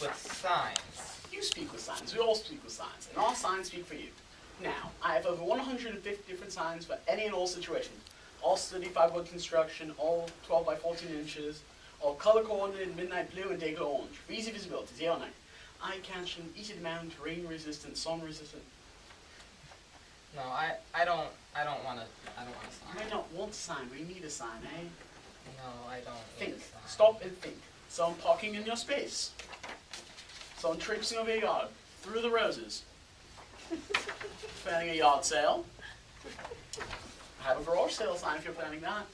with signs. You speak with signs. We all speak with signs. And all signs speak for you. Now, I have over 150 different signs for any and all situations. All 35 wood construction, all 12 by 14 inches, all color-coordinated, midnight blue and day-glow orange. For easy visibility, day or night. Eye-catching, easy to mount, rain-resistant, sun-resistant. No, I don't want a sign. You might not want a sign, but you need a sign, eh? No, I don't Think. need a sign. Stop and think. Someone parking in your space. Someone traipsing over your yard. Through the roses. Planning a yard sale. Have a garage sale sign if you're planning that.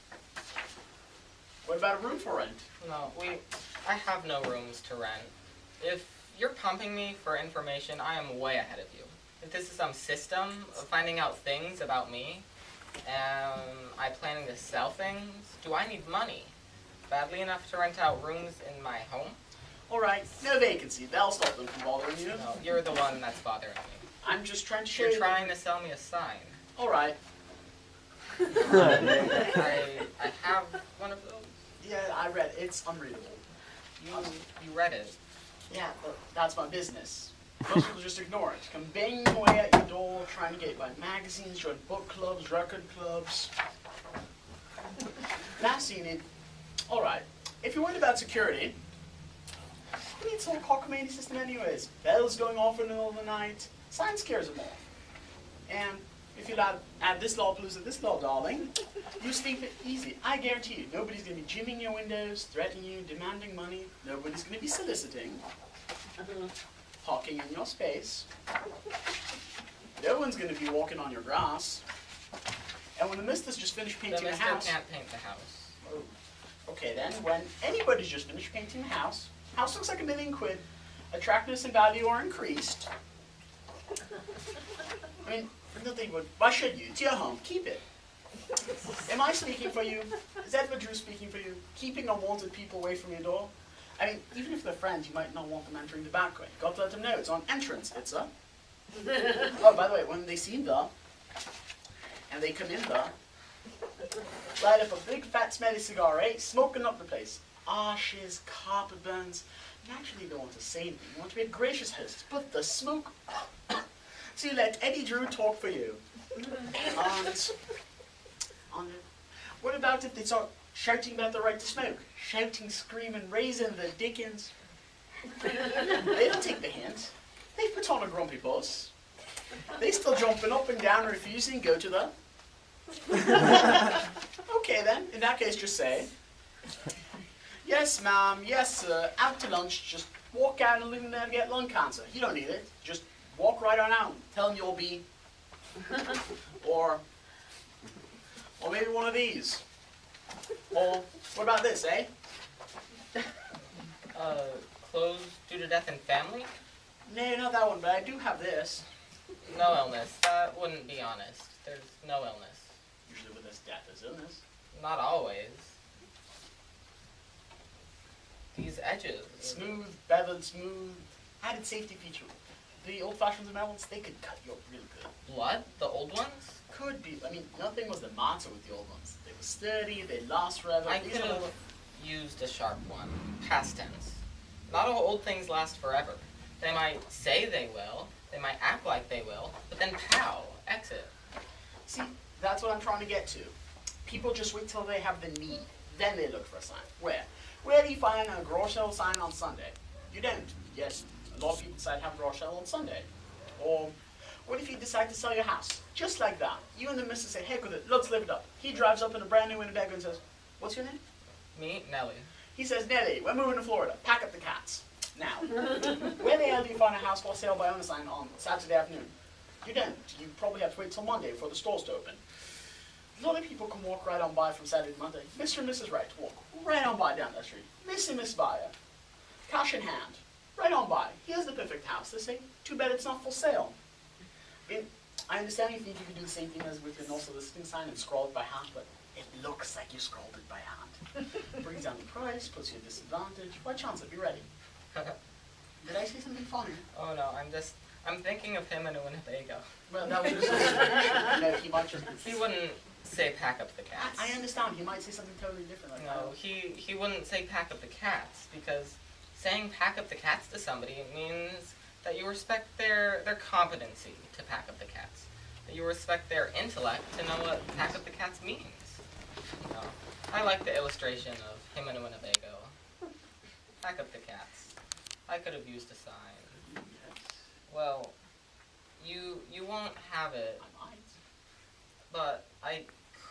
What about a room for rent? No, I have no rooms to rent. If you're pumping me for information, I am way ahead of you. If this is some system of finding out things about me, I'm planning to sell things, do I need money? Badly enough to rent out rooms in my home? Alright, no vacancy. That'll stop them from bothering you. No, you're the one that's bothering me. I'm just trying to show You're you. trying to sell me a sign. Alright. I have one of those. Yeah, I read it. It's unreadable. You read it. Yeah, but that's my business. Most people just ignore it. Come banging away at your door, trying to get by magazines, join book clubs, record clubs. Now, so you need... Alright, if you're worried about security, you need some cockamamie system anyways. Bells going off in the middle of the night. Sign scares them off. And if you add this law, Palooza, this law, darling, you sleep it easy. I guarantee you, nobody's going to be jimming your windows, threatening you, demanding money. Nobody's going to be soliciting. Parking in your space. No one's going to be walking on your grass. And when the mister's just finished painting the house... The mister can't paint the house. Oh. Okay then, when anybody's just finished painting the house looks like £1 million, attractiveness and value are increased. I mean, nothing would... Why should you? It's your home. Keep it. Am I speaking for you? Is Edward Drew speaking for you? Keeping unwanted people away from your door? I mean, even if they're friends, you might not want them entering the back way. Got to let them know it's on entrance. It's a... Oh, by the way, when they see the, and they come in the, light up a big fat smelly cigar, eh? Smoking up the place. Ashes, carpet burns. Naturally, you don't want to say anything. You want to be a gracious host. But the smoke... So you let Eddie Drew talk for you. What about if they start shouting about the right to smoke? Shouting, screaming, raising the dickens. They don't take the hint. They put on a grumpy bus. They still jumping up and down, refusing, go to the... Okay then, in that case just say, yes ma'am, yes sir, out to lunch, just walk out and leave them there to get lung cancer. You don't need it, just walk right on out. Tell them you'll be, or maybe one of these. Or, what about this, eh? Closed due to death in family? No, not that one, but I do have this. No illness. That wouldn't be honest. There's no illness. Usually with this death is illness. Not always. These edges. Smooth, beveled, smooth, added safety feature. The old-fashioned metals, they could cut you up really good. Blood? The old ones? Could be. I mean, nothing was the matter with the old ones. They were sturdy, they last forever. I could have used a sharp one. Past tense. Not all old things last forever. They might say they will, they might act like they will, but then pow, exit. See, that's what I'm trying to get to. People just wait till they have the need. Then they look for a sign. Where? Where do you find a garage sale sign on Sunday? You don't. Yes, a lot of people decide to have a garage sale on Sunday. Or, what if you decide to sell your house? Just like that. You and the missus say, heck with it, let's live it up. He drives up in a brand new Winnebago and says, what's your name? Me, Nellie. He says, Nellie, we're moving to Florida. Pack up the cats. Now, where the hell do you find a house for sale by owner sign on Saturday afternoon? You don't. You probably have to wait till Monday for the stores to open. A lot of people can walk right on by from Saturday to Monday. Mr. and Mrs. Wright walk right on by down that street. Miss and Miss Buyer, cash in hand, right on by. Here's the perfect house. They say, too bad it's not for sale. I understand you think you could do the same thing as with your no soliciting sign and scroll it by hand, but it looks like you scrolled it by hand. Brings down the price, puts you at a disadvantage. Why chance it? Be ready. Did I say something funny? Oh no, I'm thinking of him in a Winnebago. Well, that was just no, he might just... He wouldn't say pack up the cats. I understand. He might say something totally different. Like no, he wouldn't say pack up the cats because saying pack up the cats to somebody means that you respect their competency to pack up the cats. That you respect their intellect to know what pack up the cats means. You know, I like the illustration of him in Winnebago. Pack up the cats. I could have used a sign. Yes. Well, you won't have it, I might. but I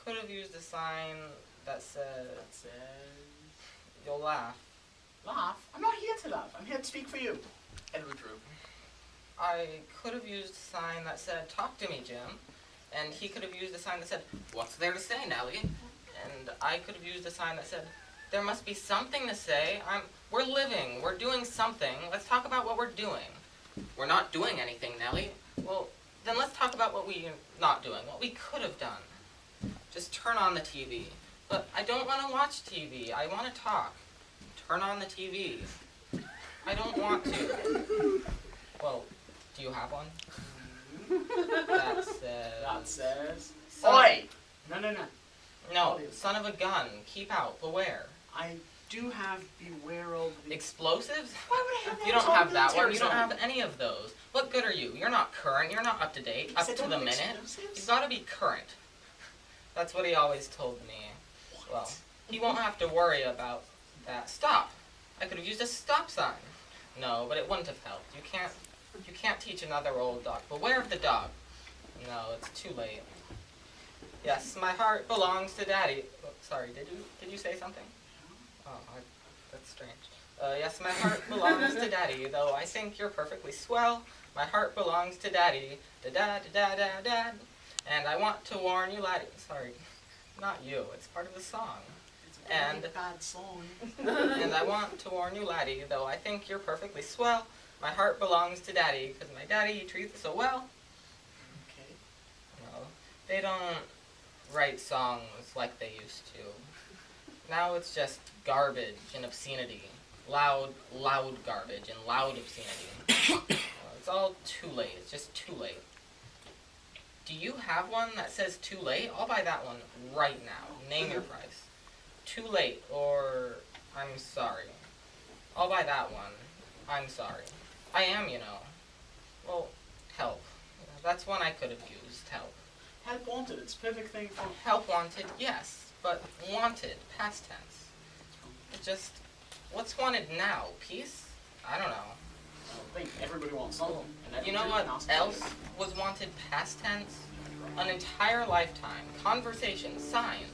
could have used a sign that said, you'll laugh. Laugh? I'm not here to laugh. I'm here to speak for you. Edward Drew. I could have used a sign that said, talk to me, Jim. And he could have used a sign that said, what's there to say, Nellie? And I could have used a sign that said, there must be something to say. We're living. We're doing something. Let's talk about what we're doing. We're not doing anything, Nellie. Well, then let's talk about what we're not doing, what we could have done. Just turn on the TV. But I don't want to watch TV. I want to talk. Turn on the TV. I don't want to. Well, do you have one? That says... Oi! No. No, son of a gun. Keep out. Beware. I do have beware of the... Explosives? Why would I have that? You don't have that one. You Terrorism. don't have any of those. What good are you? You're not current. You're not up to date. Up to the minute. You've got to be current. That's what he always told me. What? Well, he won't have to worry about that. Stop. I could have used a stop sign. No, but it wouldn't have helped. You can't teach another old dog. Beware of the dog. No, it's too late. Yes, my heart belongs to Daddy. Oh, sorry, did you say something? Oh, that's strange. Yes, my heart belongs to Daddy, though I think you're perfectly swell. My heart belongs to Daddy, da-da-da-da-da-da. And I want to warn you, laddie. Sorry, not you. It's part of the song. It's a really bad song. And I want to warn you, laddie, though I think you're perfectly swell. My heart belongs to Daddy, 'cause my daddy he treats us so well. Okay. No, they don't write songs like they used to. Now it's just garbage and obscenity. Loud garbage and loud obscenity. It's all too late. It's just too late. Do you have one that says too late? I'll buy that one right now. Name your price. Too late or I'm sorry. I'll buy that one. I'm sorry. I am, you know. Well, help. That's one I could have used. Help. Help wanted. It's a perfect thing for... Help wanted, yes. But wanted, past tense. It just... What's wanted now? Peace? I don't know. I think everybody wants something. And You know what else was wanted past tense? An entire lifetime. Conversation. Signs.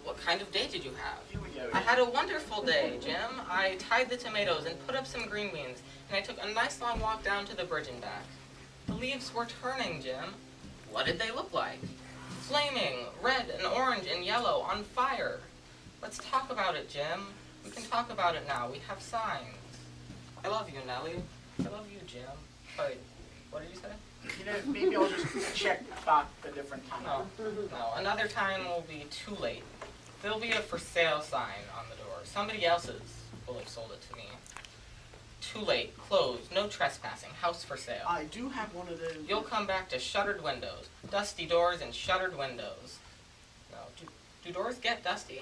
What kind of day did you have? Here we go. I had a wonderful day, Jim. I tied the tomatoes and put up some green beans, and I took a nice long walk down to the bridge and back. The leaves were turning, Jim. What did they look like? Flaming, red and orange and yellow, on fire. Let's talk about it, Jim. We can talk about it now. We have signs. I love you, Nellie. I love you, Jim. Wait, what did you say? You know, maybe I'll just check back a different time. No. Another time will be too late. There'll be a for sale sign on the door. Somebody else's will have sold it to me. Too late. Closed. No trespassing. House for sale. I do have one of those. You'll come back to shuttered windows. Dusty doors and shuttered windows. No. Do doors get dusty?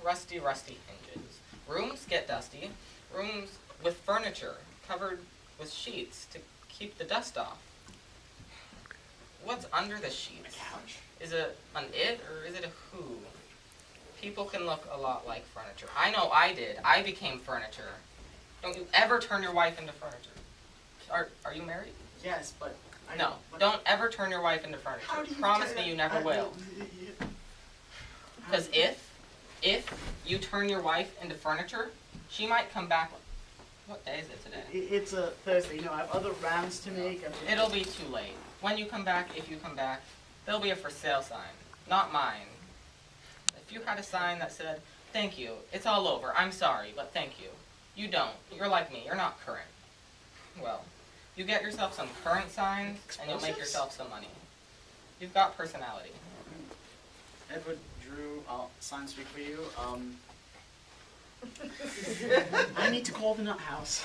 Rusty hinges. Rooms get dusty. Rooms with furniture covered with sheets to keep the dust off. What's under the sheets? A couch? Is it an it or is it a who? People can look a lot like furniture. I know I did. I became furniture. Don't you ever turn your wife into furniture. Are you married? Yes, but... No. Don't ever turn your wife into furniture. How do you Promise me you never will. Because if you turn your wife into furniture, she might come back. What day is it today? It's a Thursday. You know, I have other rounds to make. It'll be too late. When you come back, if you come back, there'll be a for sale sign. Not mine. If you had a sign that said, thank you, it's all over, I'm sorry, but thank you. You don't. You're like me. You're not current. Well, you get yourself some current signs, and you'll make yourself some money. You've got personality. Edward Drew, sign speak for you. I need to call the nut house.